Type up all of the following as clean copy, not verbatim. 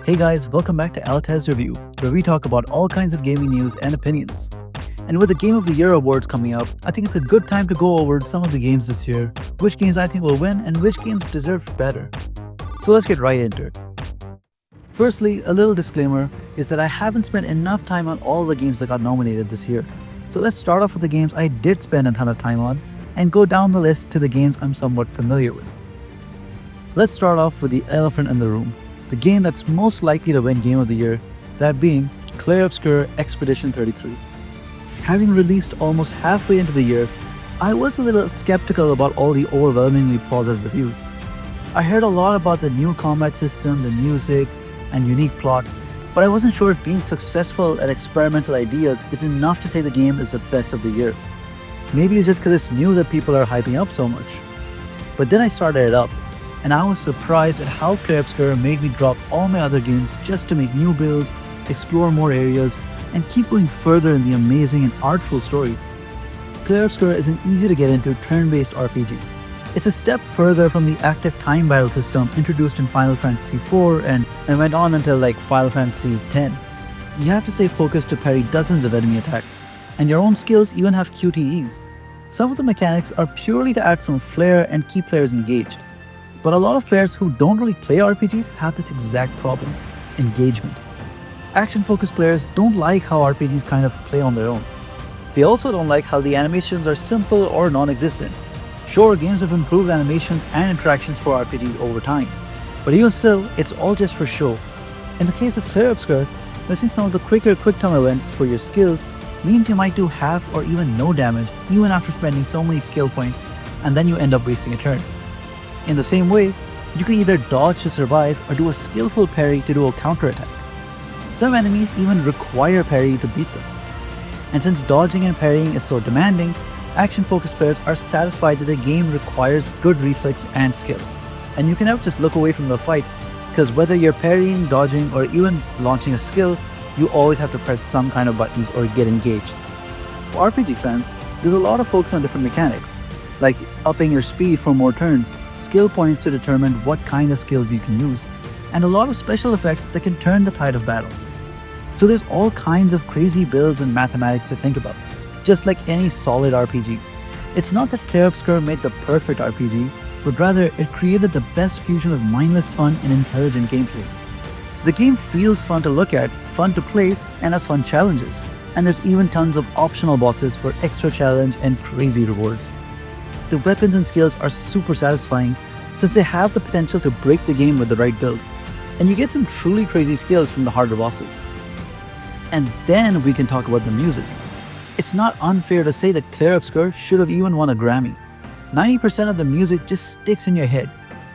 Hey guys, welcome back to Altaz-Review, where we talk about all kinds of gaming news and opinions. And with the Game of the Year awards coming up, I think it's a good time to go over some of the games this year, which games I think will win and which games deserve better. So let's get right into it. Firstly, a little disclaimer is that I haven't spent enough time on all the games that got nominated this year. So let's start off with the games I did spend a ton of time on and go down the list to the games I'm somewhat familiar with. Let's start off with the elephant in the room, the game that's most likely to win Game of the Year, that being Clair Obscur Expedition 33. Having released almost halfway into the year, I was a little skeptical about all the overwhelmingly positive reviews. I heard a lot about the new combat system, the music, and unique plot, but I wasn't sure if being successful at experimental ideas is enough to say the game is the best of the year. Maybe it's just because it's new that people are hyping up so much. But then I started it up, and I was surprised at how Clair Obscur made me drop all my other games just to make new builds, explore more areas, and keep going further in the amazing and artful story. Clair Obscur is an easy to get into turn-based RPG. It's a step further from the active time battle system introduced in Final Fantasy IV and went on until like Final Fantasy X. You have to stay focused to parry dozens of enemy attacks, and your own skills even have QTEs. Some of the mechanics are purely to add some flair and keep players engaged. But a lot of players who don't really play RPGs have this exact problem: engagement. Action-focused players don't like how RPGs kind of play on their own. They also don't like how the animations are simple or non-existent. Sure, games have improved animations and interactions for RPGs over time, but even still, it's all just for show. In the case of Clair Obscur, missing some of the quicker quick-time events for your skills means you might do half or even no damage even after spending so many skill points, and then you end up wasting a turn. In the same way, you can either dodge to survive or do a skillful parry to do a counterattack. Some enemies even require parry to beat them. And since dodging and parrying is so demanding, action-focused players are satisfied that the game requires good reflex and skill. And you can never just look away from the fight, because whether you're parrying, dodging, or even launching a skill, you always have to press some kind of buttons or get engaged. For RPG fans, there's a lot of focus on different mechanics, like upping your speed for more turns, skill points to determine what kind of skills you can use, and a lot of special effects that can turn the tide of battle. So there's all kinds of crazy builds and mathematics to think about, just like any solid RPG. It's not that Clair Obscur made the perfect RPG, but rather it created the best fusion of mindless fun and intelligent gameplay. The game feels fun to look at, fun to play, and has fun challenges, and there's even tons of optional bosses for extra challenge and crazy rewards. The weapons and skills are super satisfying since they have the potential to break the game with the right build, and you get some truly crazy skills from the harder bosses. And then we can talk about the music. It's not unfair to say that Clair Obscur should have even won a Grammy. 90% of the music just sticks in your head.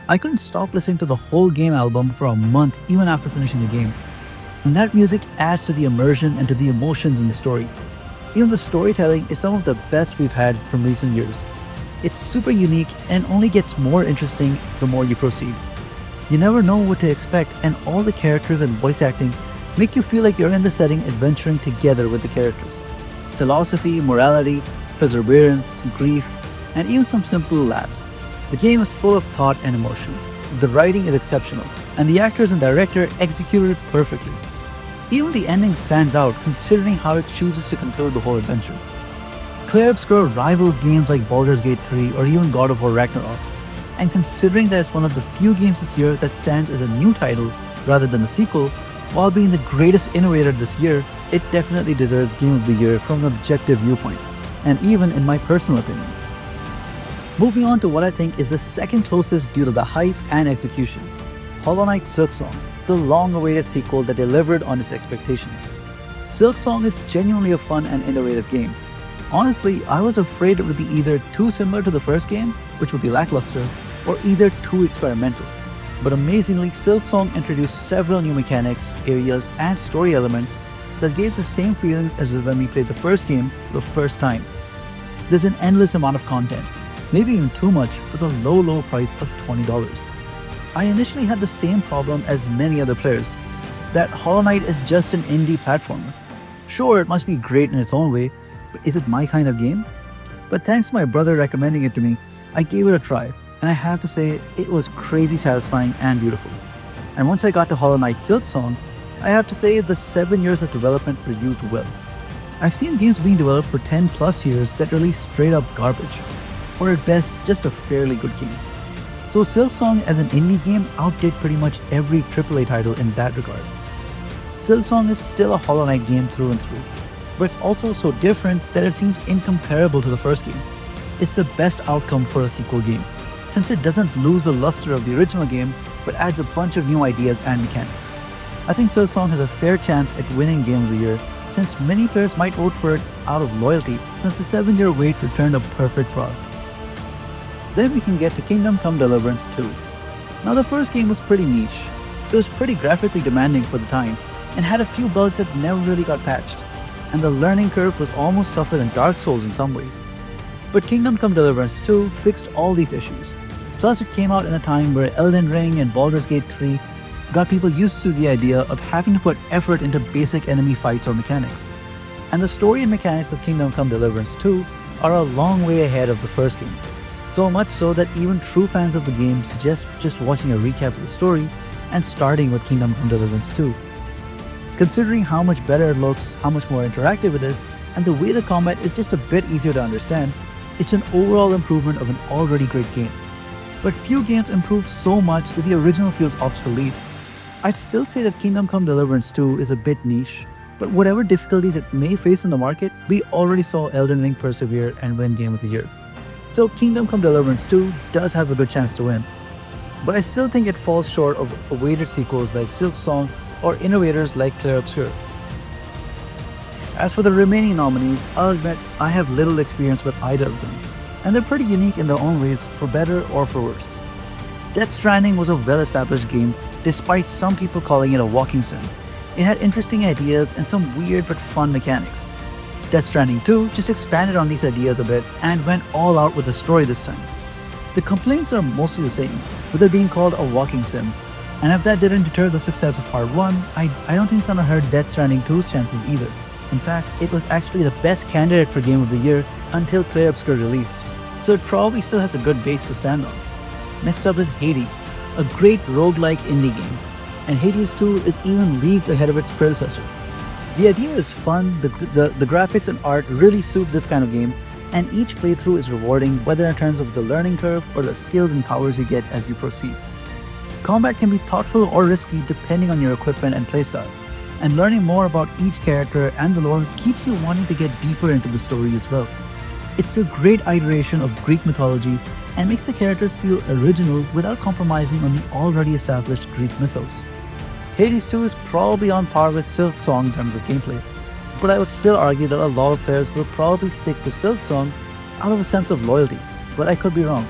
I couldn't stop listening to the whole game album for a month even after finishing the game. And that music adds to the immersion and to the emotions in the story. Even the storytelling is some of the best we've had from recent years. It's super unique and only gets more interesting the more you proceed. You never know what to expect, and all the characters and voice acting make you feel like you're in the setting adventuring together with the characters. Philosophy, morality, perseverance, grief, and even some simple laughs. The game is full of thought and emotion. The writing is exceptional, and the actors and director executed it perfectly. Even the ending stands out considering how it chooses to conclude the whole adventure. Clair Obscur rivals games like Baldur's Gate 3 or even God of War Ragnarok, and considering that it's one of the few games this year that stands as a new title rather than a sequel, while being the greatest innovator this year, it definitely deserves Game of the Year from an objective viewpoint, and even in my personal opinion. Moving on to what I think is the second closest due to the hype and execution, Hollow Knight Silksong, the long-awaited sequel that delivered on its expectations. Silksong is genuinely a fun and innovative game. Honestly, I was afraid it would be either too similar to the first game, which would be lackluster, or either too experimental. But amazingly, Silksong introduced several new mechanics, areas, and story elements that gave the same feelings as when we played the first game for the first time. There's an endless amount of content, maybe even too much for the low price of $20. I initially had the same problem as many other players, that Hollow Knight is just an indie platformer. Sure, it must be great in its own way, but is it my kind of game? But thanks to my brother recommending it to me, I gave it a try, and I have to say, it was crazy satisfying and beautiful. And once I got to Hollow Knight Silksong, I have to say the 7 years of development were used well. I've seen games being developed for 10 plus years that release straight up garbage, or at best, just a fairly good game. So Silksong as an indie game outdid pretty much every AAA title in that regard. Silksong is still a Hollow Knight game through and through, but it's also so different that it seems incomparable to the first game. It's the best outcome for a sequel game, since it doesn't lose the luster of the original game, but adds a bunch of new ideas and mechanics. I think Silksong has a fair chance at winning Game of the Year, since many players might vote for it out of loyalty, since the 7-year wait returned a perfect product. Then we can get to Kingdom Come Deliverance 2. Now the first game was pretty niche. It was pretty graphically demanding for the time, and had a few bugs that never really got patched, and the learning curve was almost tougher than Dark Souls in some ways. But Kingdom Come Deliverance 2 fixed all these issues. Plus it came out in a time where Elden Ring and Baldur's Gate 3 got people used to the idea of having to put effort into basic enemy fights or mechanics. And the story and mechanics of Kingdom Come Deliverance 2 are a long way ahead of the first game. So much so that even true fans of the game suggest just watching a recap of the story and starting with Kingdom Come Deliverance 2. Considering how much better it looks, how much more interactive it is, and the way the combat is just a bit easier to understand, it's an overall improvement of an already great game. But few games improve so much that the original feels obsolete. I'd still say that Kingdom Come Deliverance 2 is a bit niche, but whatever difficulties it may face in the market, we already saw Elden Ring persevere and win Game of the Year. So Kingdom Come Deliverance 2 does have a good chance to win. But I still think it falls short of awaited sequels like Silksong or innovators like Clair Obscur. As for the remaining nominees, I'll admit I have little experience with either of them, and they're pretty unique in their own ways, for better or for worse. Death Stranding was a well-established game, despite some people calling it a walking sim. It had interesting ideas and some weird but fun mechanics. Death Stranding 2 just expanded on these ideas a bit and went all out with the story this time. The complaints are mostly the same, with it being called a walking sim, and if that didn't deter the success of Part 1, I don't think it's gonna hurt Death Stranding 2's chances either. In fact, it was actually the best candidate for Game of the Year until Clair Obscur released, so it probably still has a good base to stand on. Next up is Hades, a great roguelike indie game, and Hades 2 is even leagues ahead of its predecessor. The idea is fun, the graphics and art really suit this kind of game, and each playthrough is rewarding, whether in terms of the learning curve or the skills and powers you get as you proceed. Combat can be thoughtful or risky depending on your equipment and playstyle, and learning more about each character and the lore keeps you wanting to get deeper into the story as well. It's a great iteration of Greek mythology and makes the characters feel original without compromising on the already established Greek mythos. Hades 2 is probably on par with Silksong in terms of gameplay, but I would still argue that a lot of players will probably stick to Silksong out of a sense of loyalty, but I could be wrong.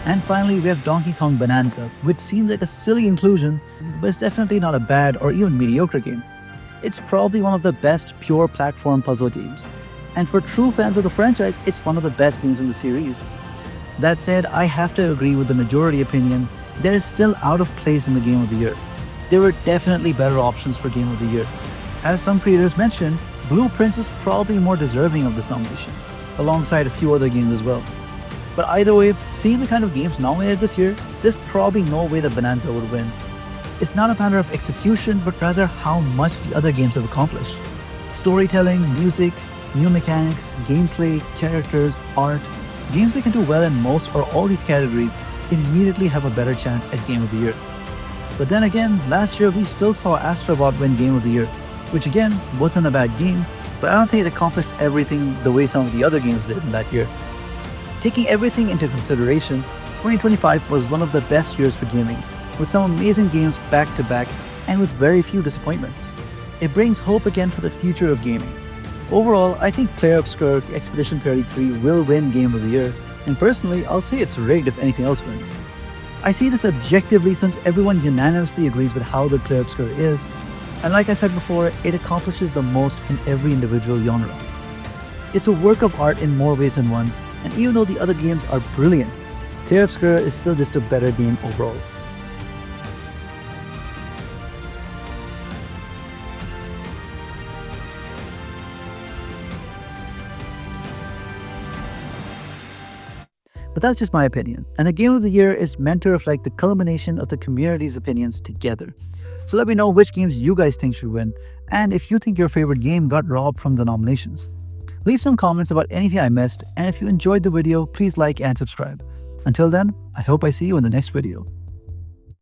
And finally, we have Donkey Kong Bananza, which seems like a silly inclusion, but it's definitely not a bad or even mediocre game. It's probably one of the best pure platform puzzle games, and for true fans of the franchise, it's one of the best games in the series. That said, I have to agree with the majority opinion that it's still out of place in the Game of the Year. There were definitely better options for Game of the Year. As some creators mentioned, Blueprints was probably more deserving of this nomination, alongside a few other games as well. But either way, seeing the kind of games nominated this year, there's probably no way that Bananza would win. It's not a matter of execution, but rather how much the other games have accomplished. Storytelling, music, new mechanics, gameplay, characters, art, games that can do well in most or all these categories immediately have a better chance at Game of the Year. But then again, last year we still saw Astrobot win Game of the Year, which again wasn't a bad game, but I don't think it accomplished everything the way some of the other games did in that year. Taking everything into consideration, 2025 was one of the best years for gaming, with some amazing games back to back and with very few disappointments. It brings hope again for the future of gaming. Overall, I think Clair Obscur Expedition 33 will win Game of the Year, and personally, I'll say it's rigged if anything else wins. I see this objectively since everyone unanimously agrees with how good Clair Obscur is, and like I said before, it accomplishes the most in every individual genre. It's a work of art in more ways than one, and even though the other games are brilliant, Clair Obscur is still just a better game overall. But that's just my opinion. And the Game of the Year is meant to reflect the culmination of the community's opinions together. So let me know which games you guys think should win, and if you think your favorite game got robbed from the nominations. Leave some comments about anything I missed, and if you enjoyed the video, please like and subscribe. Until then, I hope I see you in the next video.